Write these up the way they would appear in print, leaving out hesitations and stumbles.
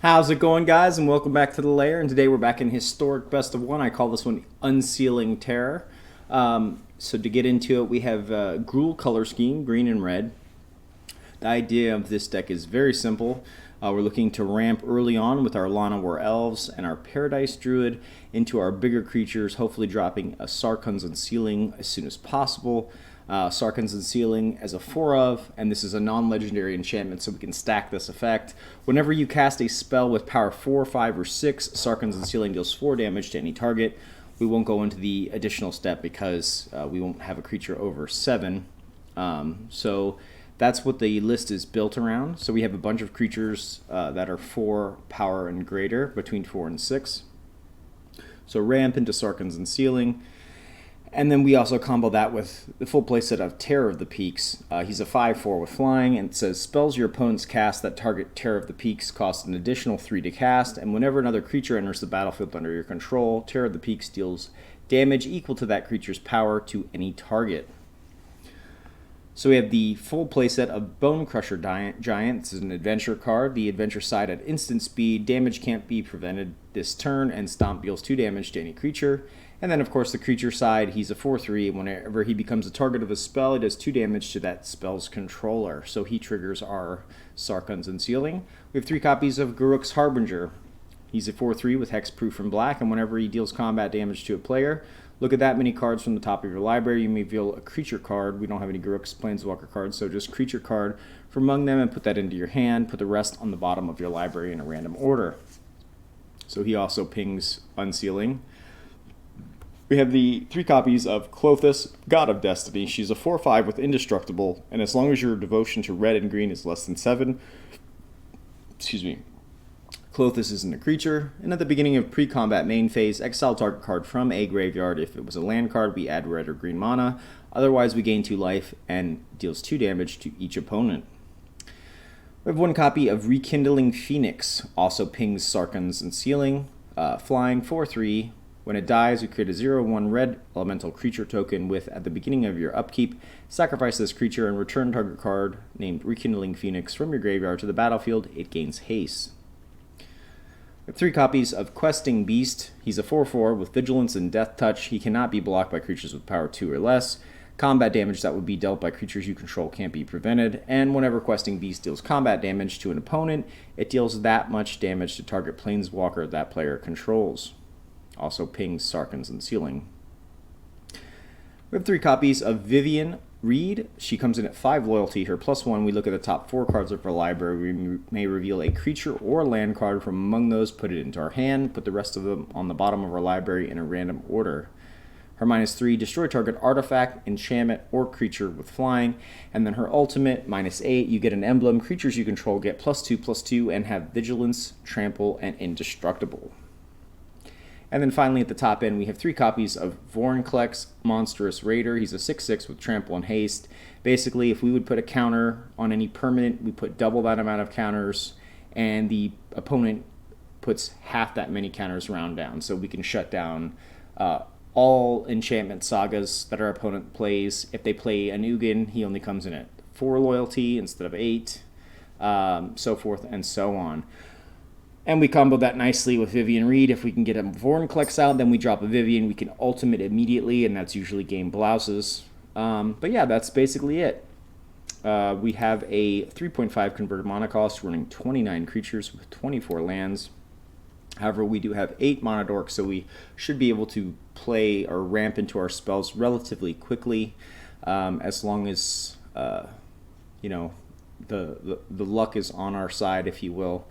How's it going, guys? And welcome back to the LAIR. And today we're back in Historic Best of 1. I call this one Unsealing Terror. So to get into it, we have Gruul color scheme, green and red. The idea of this deck is very simple. We're looking to ramp early on with our Llanowar Elves and our Paradise Druid into our bigger creatures, hopefully dropping a SARKHANS Unsealing as soon as possible. SARKHANS Unsealing as a 4 of, and this is a non-legendary enchantment, so we can stack this effect. Whenever you cast a spell with power 4, 5, or 6, SARKHANS Unsealing deals 4 damage to any target. We won't go into the additional step because we won't have a creature over 7. So that's what the list is built around. So we have a bunch of creatures that are 4 power and greater, between 4 and 6. So ramp into SARKHANS Unsealing. And then we also combo that with the full playset of Terror of the Peaks. He's a 5/4 with flying, and it says spells your opponents cast that target Terror of the Peaks cost an additional 3 to cast, and whenever another creature enters the battlefield under your control, Terror of the Peaks deals damage equal to that creature's power to any target. So we have the full playset of Bonecrusher Giant. This is an adventure card. The adventure side at instant speed, damage can't be prevented this turn, and Stomp deals 2 damage to any creature. And then, of course, the creature side, he's a 4/3. Whenever he becomes a target of a spell, it does 2 damage to that spell's controller. So he triggers our SARKHANS Unsealing. We have 3 copies of Garruk's Harbinger. He's a 4/3 with hexproof and black, and whenever he deals combat damage to a player, look at that many cards from the top of your library. You may reveal a creature card. We don't have any Garruk's Planeswalker cards, so just creature card from among them and put that into your hand. Put the rest on the bottom of your library in a random order. So he also pings Unsealing. We have the 3 copies of Klothys, God of Destiny. She's a 4/5 with Indestructible, and as long as your devotion to red and green is less than 7, Klothys isn't a creature. And at the beginning of pre-combat main phase, exile target card from a graveyard. If it was a land card, we add red or green mana. Otherwise, we gain 2 life and deals 2 damage to each opponent. We have 1 copy of Rekindling Phoenix, also pings SARKHANS Unsealing, flying 4/3. When it dies, you create a 0/1 red elemental creature token with, at the beginning of your upkeep, sacrifice this creature and return target card named Rekindling Phoenix from your graveyard to the battlefield. It gains haste. We have 3 copies of Questing Beast. He's a 4/4 with Vigilance and Death Touch. He cannot be blocked by creatures with power 2 or less. Combat damage that would be dealt by creatures you control can't be prevented. And whenever Questing Beast deals combat damage to an opponent, it deals that much damage to target planeswalker that player controls. Also pings SARKHANS Unsealing. We have 3 copies of Vivien Reid. She comes in at 5 loyalty. Her +1, we look at the top 4 cards of her library. We may reveal a creature or land card from among those, put it into our hand, put the rest of them on the bottom of our library in a random order. Her -3, destroy target artifact, enchantment, or creature with flying. And then her ultimate, -8, you get an emblem. Creatures you control get +2/+2 and have vigilance, trample, and indestructible. And then finally at the top end, we have 3 copies of Vorinclex, Monstrous Raider. He's a 6/6 with trample and haste. Basically, if we would put a counter on any permanent, we put double that amount of counters, and the opponent puts half that many counters round down. So we can shut down all enchantment sagas that our opponent plays. If they play an Ugin, he only comes in at 4 loyalty instead of 8, so forth and so on. And we combo that nicely with Vivien Reid. If we can get a Vorinclex out, then we drop a Vivien. We can ultimate immediately, and that's usually game blouses. But yeah, that's basically it. We have a 3.5 converted mana cost running 29 creatures with 24 lands. However, we do have 8 mana dorks, so we should be able to play or ramp into our spells relatively quickly, as long as the luck is on our side, if you will.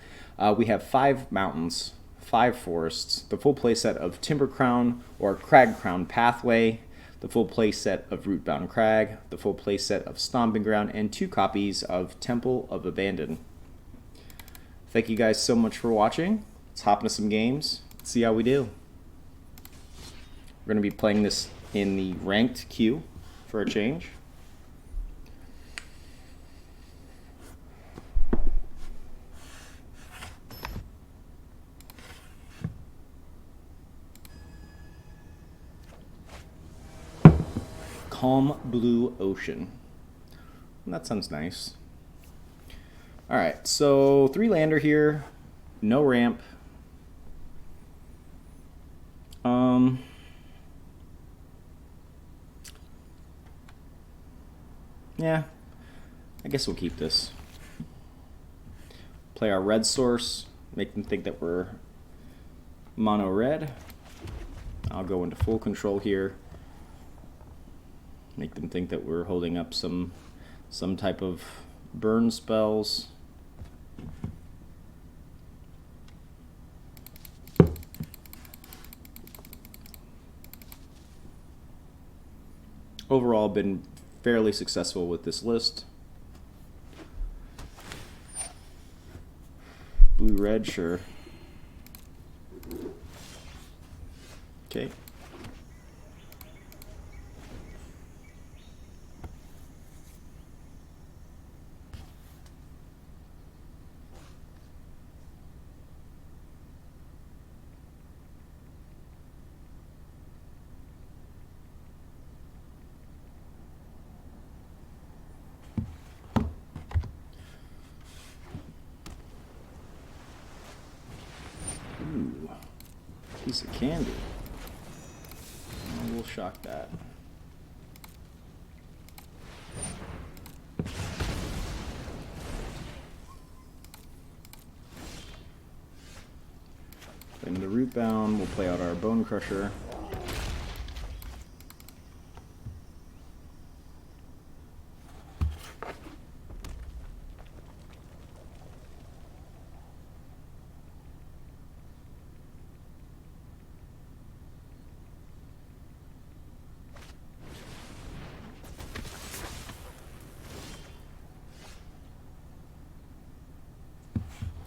We have 5 mountains, 5 forests, the full playset of Timbercrown or Cragcrown Pathway, the full playset of Rootbound Crag, the full playset of Stomping Ground, and 2 copies of Temple of Abandon. Thank you guys so much for watching. Let's hop into some games, see how we do. We're going to be playing this in the ranked queue for a change. Calm Blue Ocean. That sounds nice. Alright, so 3-lander here. no ramp. Yeah, I guess we'll keep this. Play our red source, make them think that we're mono red. I'll go into full control here. Make them think that we're holding up some type of burn spells. Overall, been fairly successful with this list. Blue-red, sure. Okay. Ooh, piece of candy. We'll shock that. In the Rootbound, we'll play out our Bonecrusher.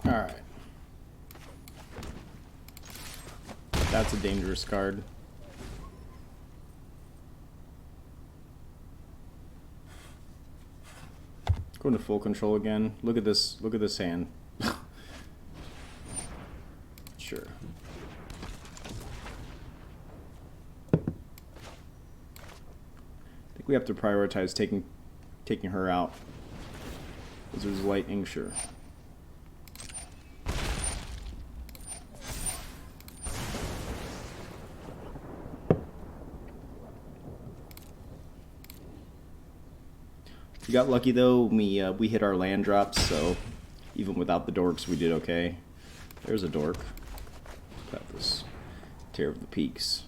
Alright. That's a dangerous card. Go into full control again. Look at this hand. Sure. I think we have to prioritize taking her out. Wizard's Lightning, sure. We got lucky though. We hit our land drops, so even without the dorks, we did okay. There's a dork. Got this Tear of the Peaks.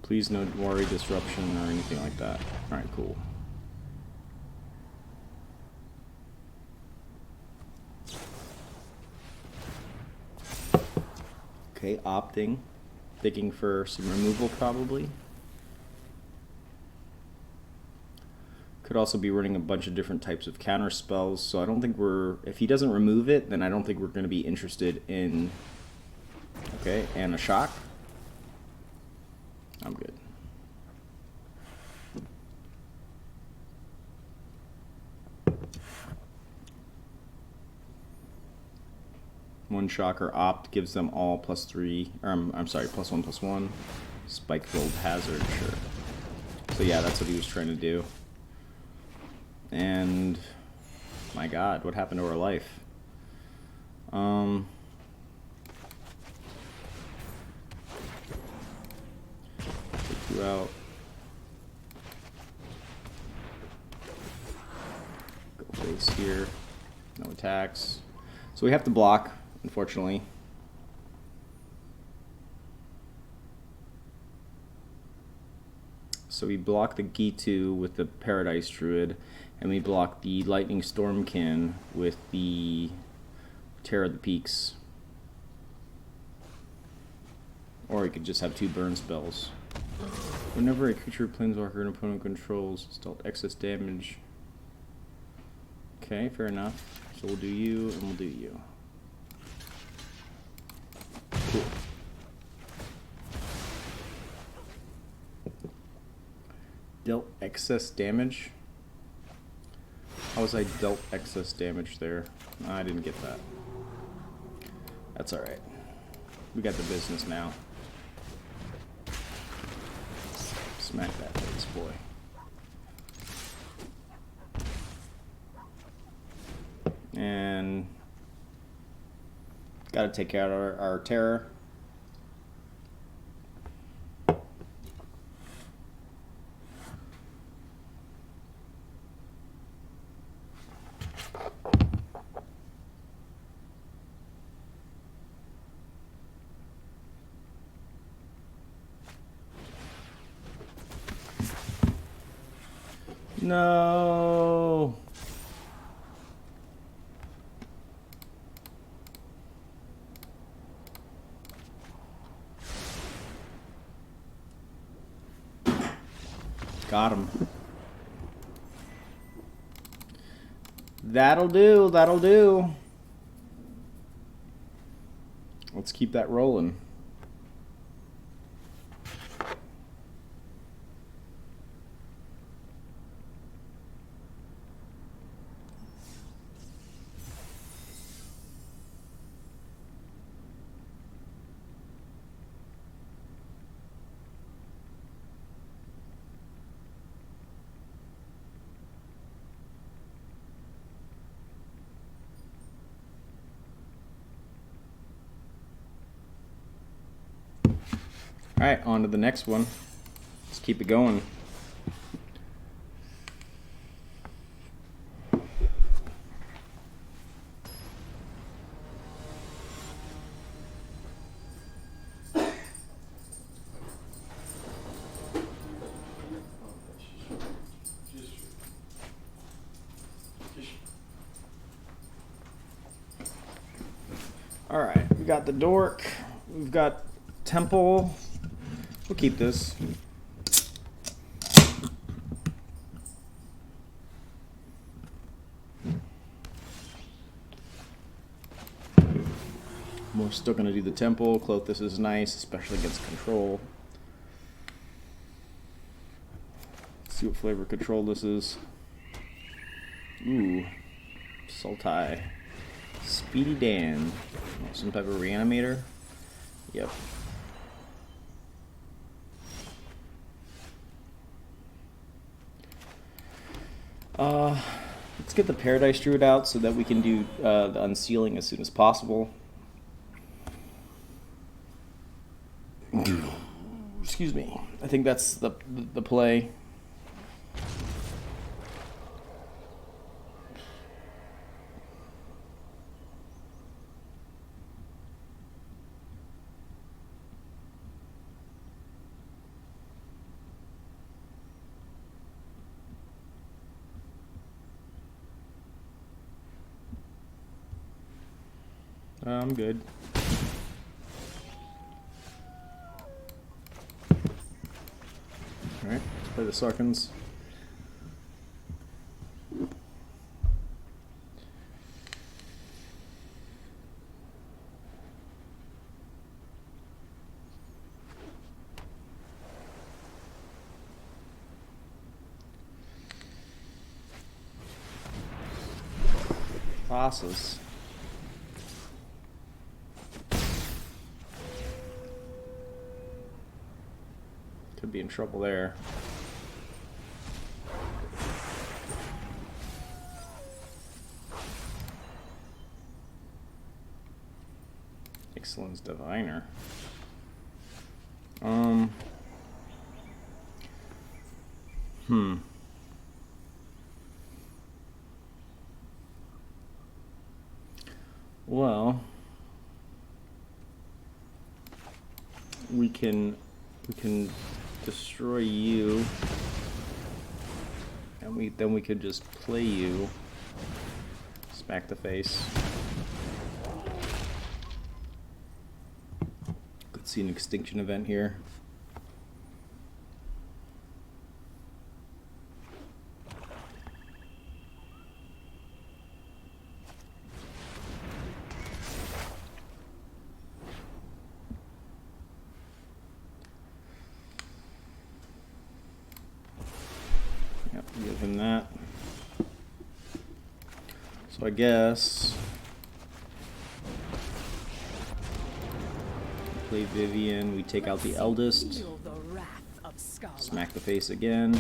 Please no worry disruption or anything like that. All right, cool. Okay, opting. Thinking for some removal, probably. Could also be running a bunch of different types of counter spells, so I don't think we're... If he doesn't remove it, then I don't think we're going to be interested in... Okay, and a shock. I'm good. One shocker opt gives them all +3, or I'm sorry, +1/+1. Spike-filled hazard, sure. So yeah, that's what he was trying to do. And my God, what happened to our life? Take you out. Go face here. No attacks. So we have to block, unfortunately. So we block the Gitu with the Paradise Druid, and we block the Lightning Stormkin with the Tear of the Peaks. Or you could just have 2 burn spells. Whenever a creature, planeswalker, an opponent controls, it's dealt excess damage. Okay, fair enough. So we'll do you, and we'll do you. Cool. Dealt excess damage? How was I dealt excess damage there? I didn't get that. That's alright. We got the business now. Smack that face, boy. Gotta take out our terror. No. Got him. That'll do. That'll do. Let's keep that rolling. Alright, on to the next one. Let's keep it going. Alright, we got the Dork, we've got Temple. We'll keep this. We're still going to do the Temple. Klothys is nice, especially against control. Let's see what flavor control this is. Ooh. Sultai. Speedy Dan. Oh, some type of reanimator. Yep. Let's get the Paradise Druid out so that we can do the unsealing as soon as possible. Excuse me. I think that's the play. I'm good. Alright, let's play the Sarkhans. Klothys. Could be in trouble there. Excellence Diviner. Well, we can destroy you, and then we could just play you, smack the face. Could see an extinction event here. Give him that. So I guess play Vivien, we take out the eldest, smack the face again.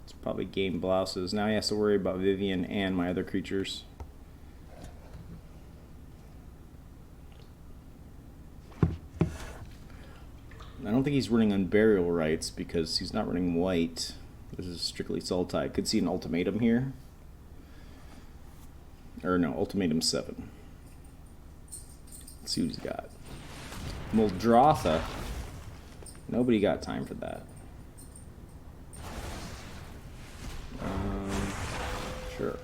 It's probably game blouses. Now he has to worry about Vivien and my other creatures. I don't think he's running Unburial Rites because he's not running white. This is strictly Sultai. Could see an Ultimatum here. Or no, Ultimatum 7. Let's see what he's got. Muldrotha. Nobody got time for that. Sure.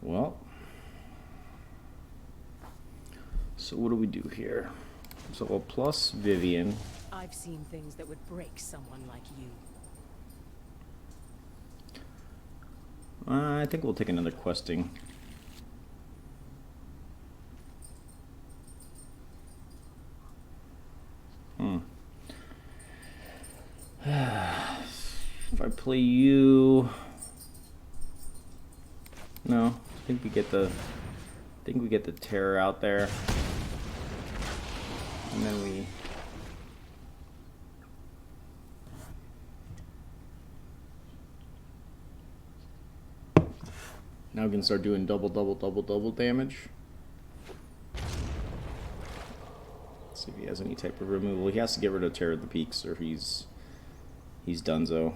Well. So what do we do here? So we'll plus Vivien. I've seen things that would break someone like you. I think we'll take another questing. If I play you, no, I think we get the terror out there, and then we. Now we can start doing double damage. Let's see if he has any type of removal. He has to get rid of Terror of the Peaks or he's donezo.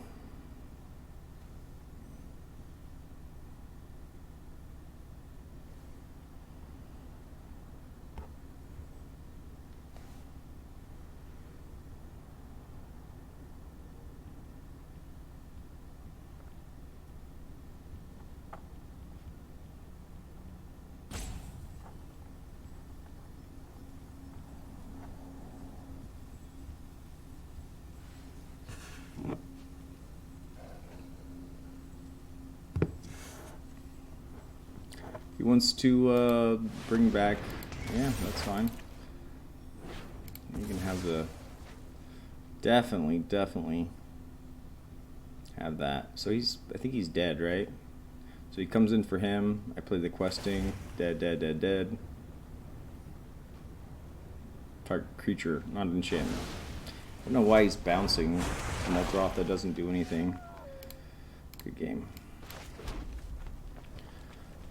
He wants to bring back, yeah, that's fine. You can have the, definitely have that. So I think he's dead, right? So he comes in for him, I play the questing, dead. Target creature, not enchantment. I don't know why he's bouncing. Muldrotha doesn't do anything. Good game.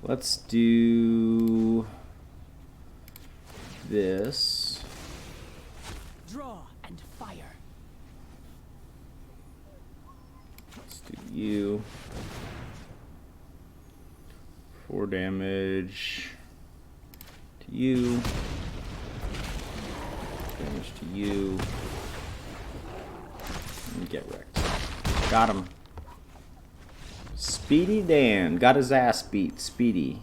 Let's do this. Draw and fire. Let's do you. 4 damage to you. Damage to you. And get wrecked. Got him. Speedy Dan. Got his ass beat. Speedy.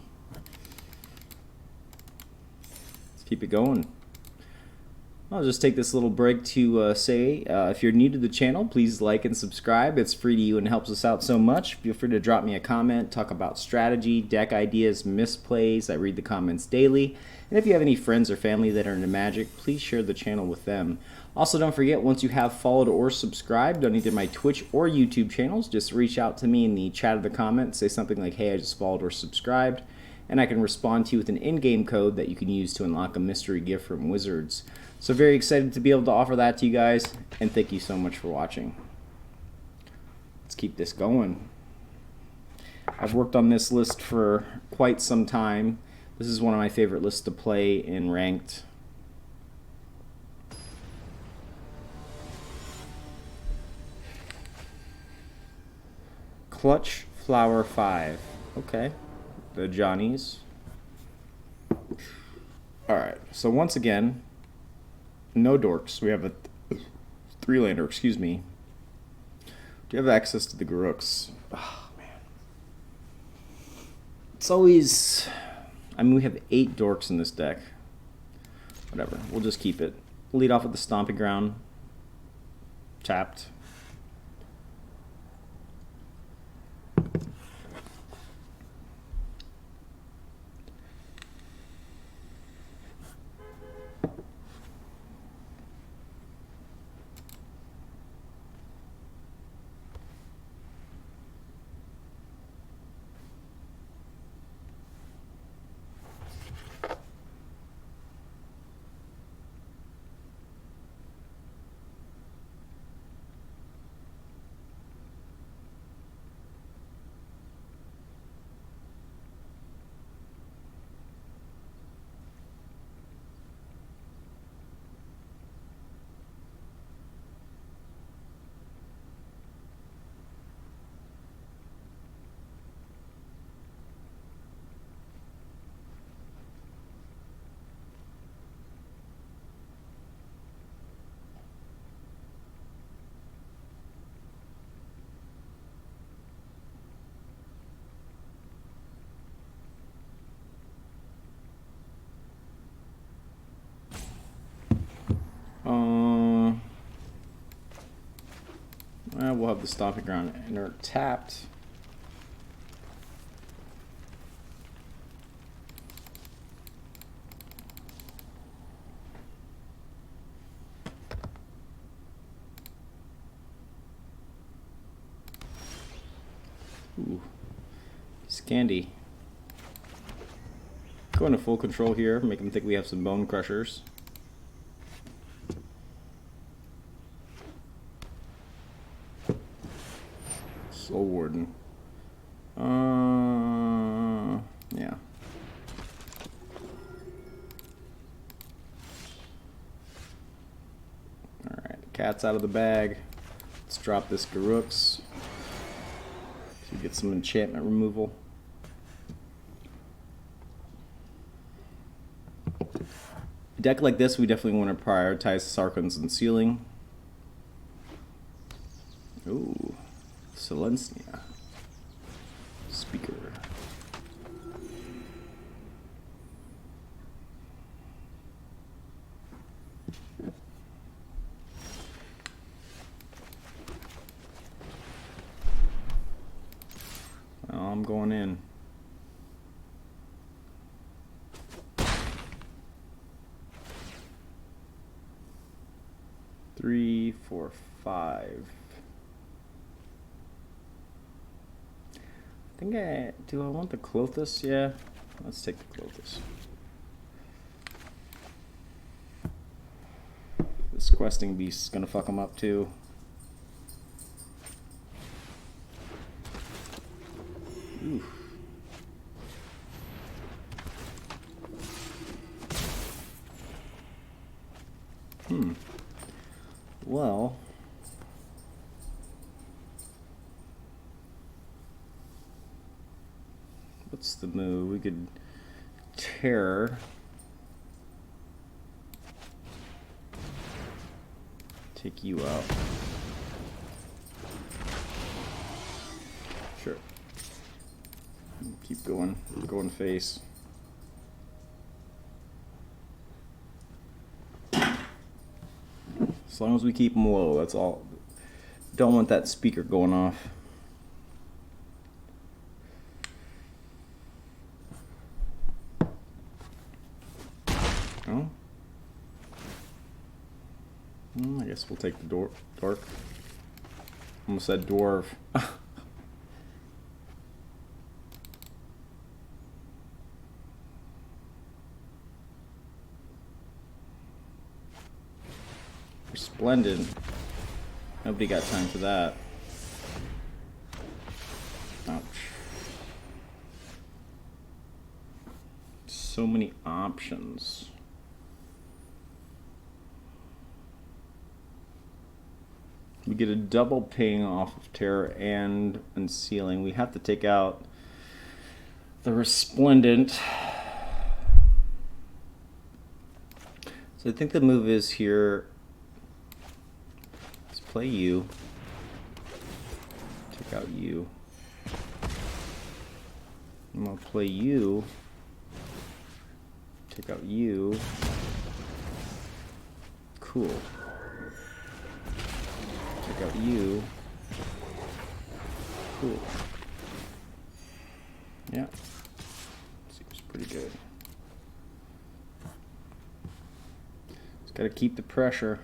Let's keep it going. I'll just take this little break to say, if you're new to the channel, please like and subscribe. It's free to you and helps us out so much. Feel free to drop me a comment, talk about strategy, deck ideas, misplays. I read the comments daily. And if you have any friends or family that are into Magic, please share the channel with them. Also, don't forget, once you have followed or subscribed on either my Twitch or YouTube channels, just reach out to me in the chat of the comments. Say something like, hey, I just followed or subscribed. And I can respond to you with an in-game code that you can use to unlock a mystery gift from Wizards. So very excited to be able to offer that to you guys, and thank you so much for watching. Let's keep this going. I've worked on this list for quite some time. This is one of my favorite lists to play in Ranked. Clutch Flower 5. Okay. The Johnnies. Alright, so once again, no dorks. We have a 3-lander, excuse me. Do you have access to the Garruks? Oh, man. It's always... I mean, we have 8 dorks in this deck. Whatever, we'll just keep it. Lead off with the Stomping Ground. Tapped. Well, we'll have the Stomping Ground inert tapped. Ooh, Scandy. Go into full control here, make them think we have some Bonecrushers. Soul Warden. Yeah. Alright, cat's out of the bag. Let's drop this Garruk's to get some enchantment removal. A deck like this, we definitely want to prioritize SARKHANS Unsealing. Ooh, Silencia. Speaker. Oh, I'm going in. Three, four, five. I think do I want the Klothys? Yeah, let's take the Klothys. This questing beast is gonna fuck him up too. Oof. Well, what's the move? We could Terror. Take you out. Sure. Keep going face. As long as we keep them low, that's all. Don't want that speaker going off. Oh. I guess we'll take the dark. Almost said dwarf. Splendid. Nobody got time for that. Ouch. So many options. We get a double ping off of Terror and Unsealing. We have to take out the Resplendent. So I think the move is here. Play you. Take out you. I'm gonna play you. Take out you. Cool. Take out you. Cool. Yeah. Seems pretty good. Just gotta keep the pressure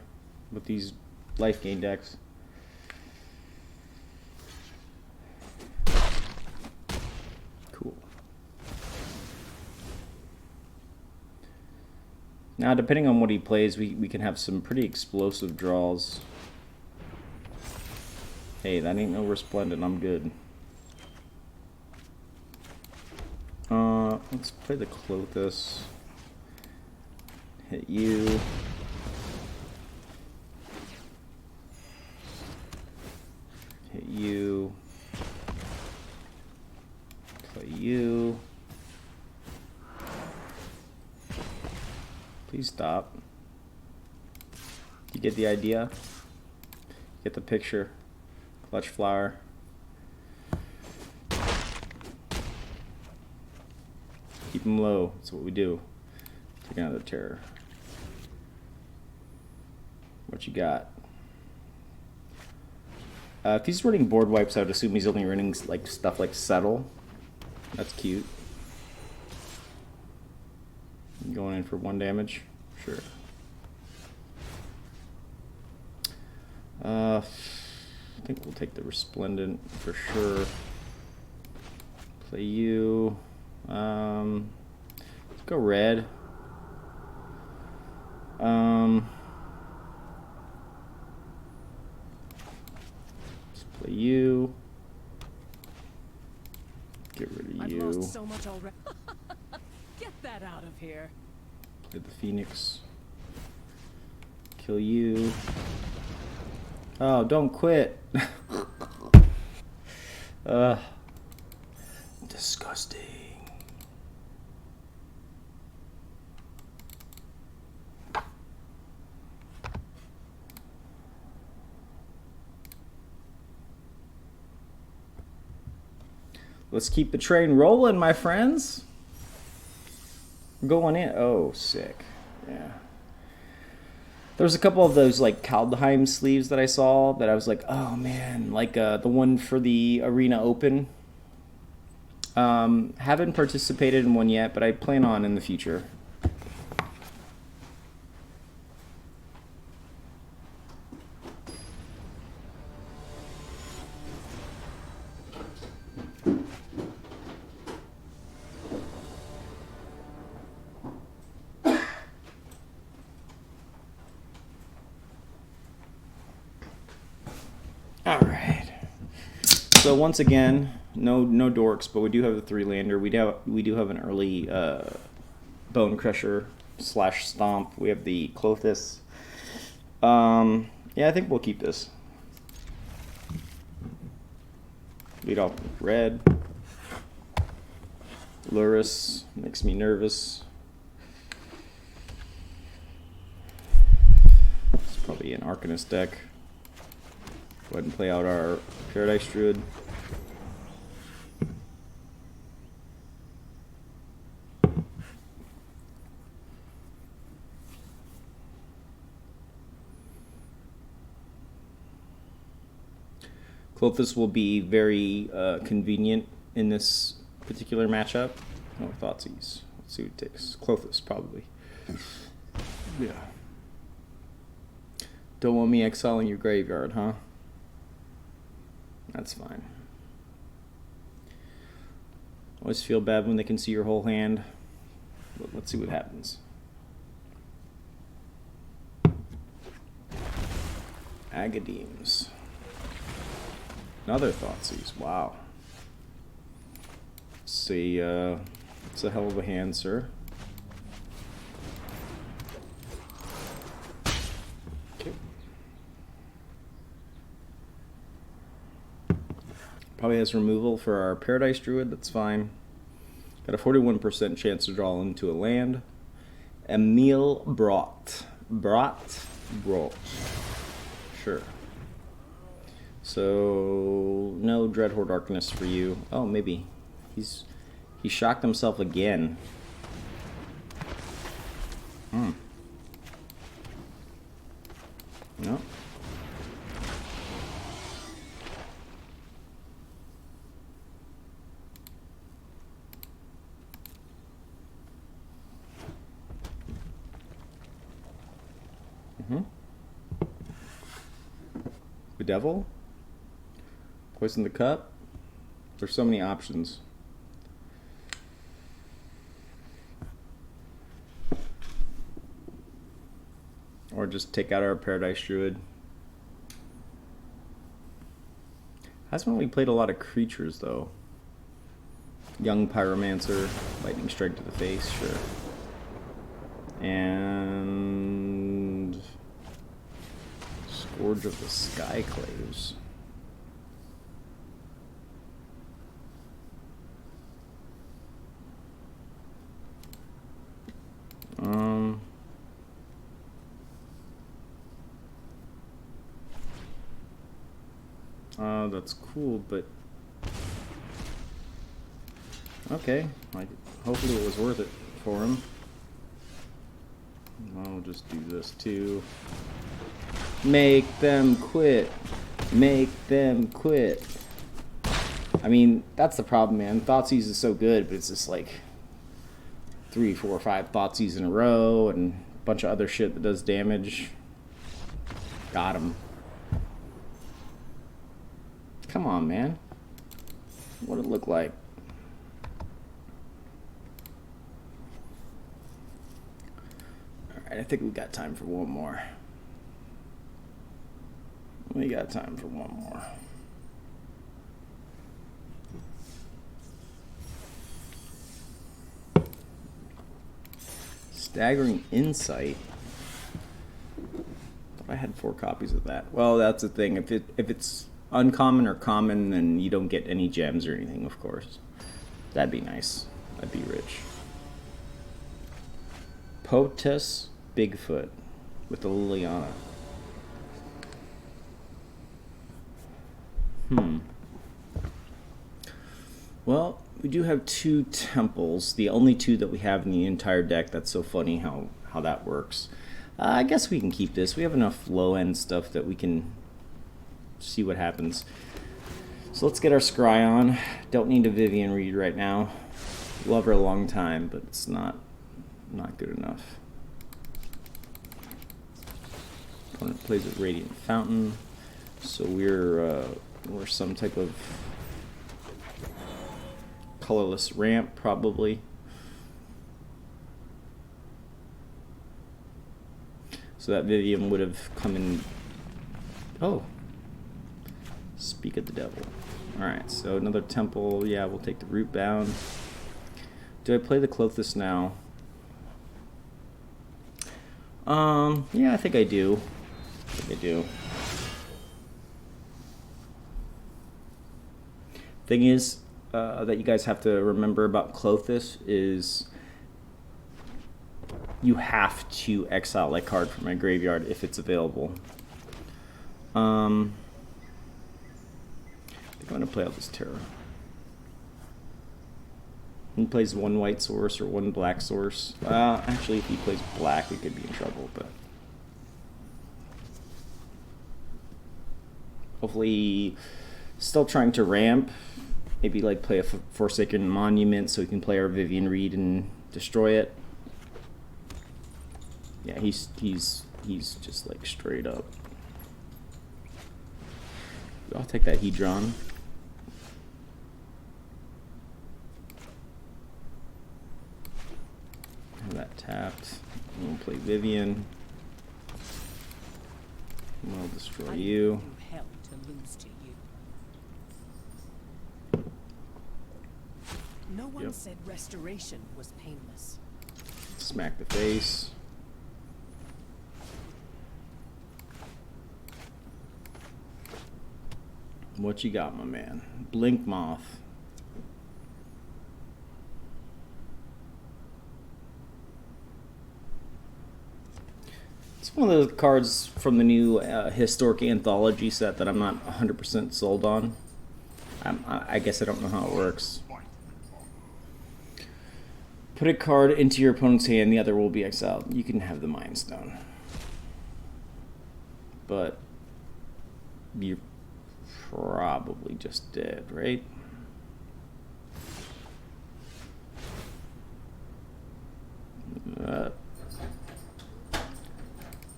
with these life gain decks. Cool. Now, depending on what he plays, we can have some pretty explosive draws. Hey, that ain't no Resplendent. I'm good. Let's play the Klothys. Hit you. Hit you. Play you. Please stop. You get the idea? Get the picture. Clutch Flower. Keep them low. That's what we do. Take another Terror. What you got? If he's running board wipes, I would assume he's only running like stuff like Settle. That's cute. Going in for 1 damage? Sure. I think we'll take the Resplendent for sure. Play you. Let's go red. Let's play you. Get rid of you. I've lost so much already. Get that out of here. Play the Phoenix. Kill you. Oh, don't quit. Disgusting. Let's keep the train rolling, my friends. We're going in. Oh, sick. Yeah. There's a couple of those like Kaldheim sleeves that I saw that I was like, oh man, like the one for the Arena Open. Haven't participated in one yet, but I plan on in the future. So once again, no dorks, but we do have the 3-lander. We do have an early Bonecrusher / Stomp. We have the Klothys. Yeah, I think we'll keep this. Lead off with red. Luris makes me nervous. It's probably an Arcanist deck. Go ahead and play out our Paradise Druid. Klothys will be very convenient in this particular matchup. Oh, Thoughtseize. Let's see what it takes. Klothys, probably. Yeah. Don't want me exiling your graveyard, huh? That's fine. Always feel bad when they can see your whole hand. But let's see what happens. Agadeems. Another Thoughtseize. Wow. Let's see. It's a hell of a hand, sir. Probably has removal for our Paradise Druid, that's fine. Got a 41% chance to draw into a land. Emil Brot. Brot? Sure. So, no Dreadhorde Arcanist for you. Oh, maybe. He shocked himself again. No. Bedevil? Poison the Cup? There's so many options. Or just take out our Paradise Druid. Hasn't really played a lot of creatures though. Young Pyromancer, Lightning Strike to the face, sure. And Scourge of the Skyclaves. That's cool, but okay. Like, hopefully it was worth it for him. I'll just do this too. Make them quit. Make them quit. I mean, that's the problem, man. Thoughtseize is so good, but it's just like 3, 4, 5 Thoughtseize in a row and a bunch of other shit that does damage. Got him. Come on, man. What'd it look like? Alright, I think we got time for one more. We got time for one more. Staggering Insight. Thought I had 4 copies of that. Well, that's the thing. If it's uncommon or common, then you don't get any gems or anything, of course. That'd be nice. That'd be rich. Potus Bigfoot with the Liliana. Well, we do have 2 temples, the only 2 that we have in the entire deck. That's so funny how that works. I guess we can keep this. We have enough low-end stuff that we can see what happens. So let's get our Scry on. Don't need a Vivien Reid right now. Love her a long time, but it's not good enough. Opponent plays a Radiant Fountain, so we're some type of colorless ramp, probably. So that Vivien would have come in. Oh, speak of the devil. Alright, so another temple. Yeah, we'll take the Rootbound. Do I play the Klothys now? Yeah, I think I do. Thing is, that you guys have to remember about Klothys is you have to exile that card from my graveyard if it's available. I think I'm going to play out this Terror. He plays 1 white source or 1 black source. Actually, if he plays black, we could be in trouble, but hopefully still trying to ramp. Maybe like play a Forsaken Monument so we can play our Vivien Reid and destroy it. Yeah, he's just like straight up. I'll take that Hedron. Have that tapped. We'll play Vivien. We'll destroy you. Hell to lose to you. No one said restoration was painless. Smack the face. What you got, my man? Blink Moth. It's one of the cards from the new Historic Anthology set that I'm not 100% sold on. I guess I don't know how it works. Put a card into your opponent's hand, the other will be exiled. You can have the Mind Stone. But you're probably just dead, right?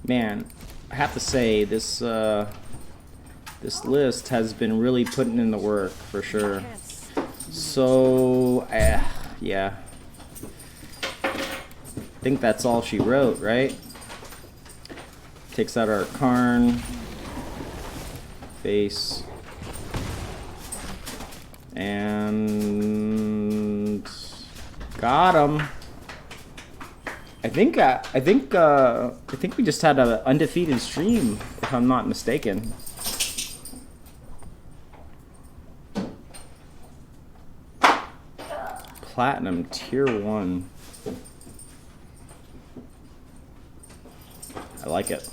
Man, I have to say this this list has been really putting in the work for sure. So yeah, I think that's all she wrote, right? Takes out our Karn face and got him. I think we just had an undefeated stream, if I'm not mistaken. Platinum tier 1. I like it.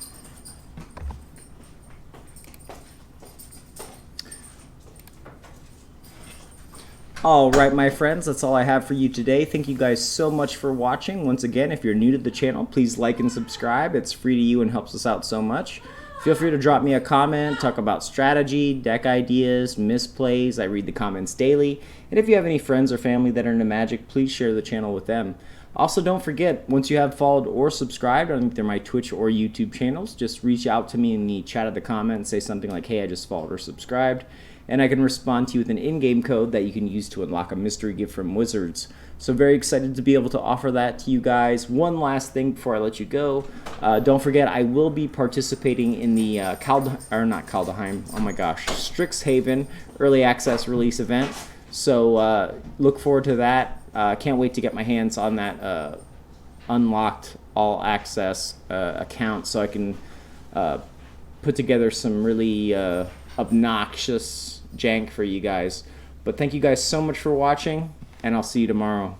Alright, my friends, that's all I have for you today. Thank you guys so much for watching. Once again, if you're new to the channel, please like and subscribe. It's free to you and helps us out so much. Feel free to drop me a comment, talk about strategy, deck ideas, misplays. I read the comments daily. And if you have any friends or family that are into Magic, please share the channel with them. Also, don't forget, once you have followed or subscribed on either my Twitch or YouTube channels, just reach out to me in the chat of the comment and say something like, hey, I just followed or subscribed. And I can respond to you with an in-game code that you can use to unlock a mystery gift from Wizards. So very excited to be able to offer that to you guys. One last thing before I let you go. Don't forget, I will be participating in the Strixhaven Early Access Release event. So look forward to that. Can't wait to get my hands on that unlocked all access account so I can put together some really obnoxious jank for you guys. But thank you guys so much for watching, and I'll see you tomorrow.